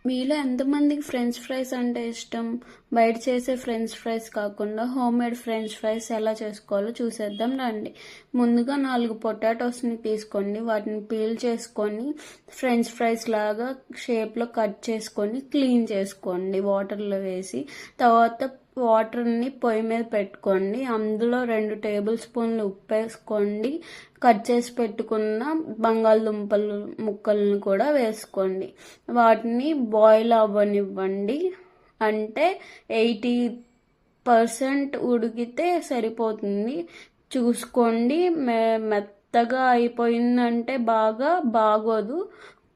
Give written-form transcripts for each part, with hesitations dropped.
మీలో ఎంతమందికి French fries అంటే ఇష్టం? బయట చేసే ఫ్రెంచ్ ఫ్రైస్ కాకుండా హోమ్ మేడ్ ఫ్రెంచ్ ఫ్రైస్ ఎలా చేసుకోవాలో చూసేద్దాం రండి. ముందుగా 4 పొటాటోస్ని తీసుకోండి. వాటిని పీల్ చేసుకొని ఫ్రెంచ్ ఫ్రైస్ లాగా షేప్లో కట్ చేసుకొని క్లీన్ చేసుకోండి వాటర్లో వేసి. తర్వాత వాటర్ని పొయ్యి మీద పెట్టుకోండి. అందులో 2 టేబుల్ స్పూన్లు ఉప్పు వేసుకోండి. కట్ చేసి పెట్టుకున్న బంగాళదుంపలు ముక్కలను కూడా వేసుకోండి. వాటిని బాయిల్ అవ్వనివ్వండి. అంటే 80% ఉడికితే సరిపోతుంది. చూసుకోండి, మెత్తగా అయిపోయిందంటే బాగోదు.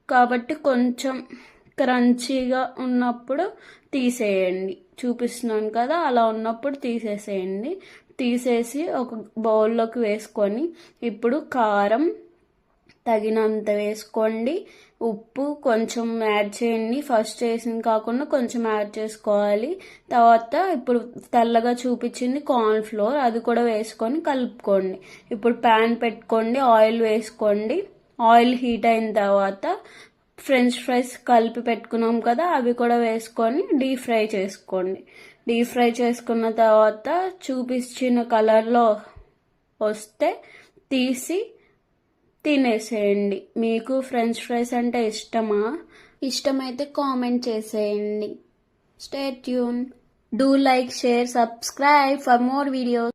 కాబట్టి కొంచెం క్రంచీగా ఉన్నప్పుడు తీసేయండి. చూపిస్తున్నాను కదా, అలా ఉన్నప్పుడు తీసేసేయండి. తీసేసి ఒక బౌల్లోకి వేసుకొని ఇప్పుడు కారం తగినంత వేసుకోండి. ఉప్పు కొంచెం యాడ్ చేయండి. ఫస్ట్ వేసింది కాకుండా కొంచెం యాడ్ చేసుకోవాలి. తర్వాత ఇప్పుడు తెల్లగా చూపించింది కార్న్ ఫ్లోర్, అది కూడా వేసుకొని కలుపుకోండి. ఇప్పుడు ప్యాన్ పెట్టుకోండి, ఆయిల్ వేసుకోండి. ఆయిల్ హీట్ అయిన తర్వాత ఫ్రెంచ్ ఫ్రైస్ కలిపి పెట్టుకున్నాం కదా, అవి కూడా వేసుకొని డీప్ ఫ్రై చేసుకోండి. డీప్ ఫ్రై చేసుకున్న తర్వాత చూపించిన కలర్లో వస్తే తీసి తినేసేయండి. మీకు ఫ్రెంచ్ ఫ్రైస్ అంటే ఇష్టమా? ఇష్టమైతే కామెంట్ చేసేయండి. Stay tune. Do like, share, subscribe for more videos.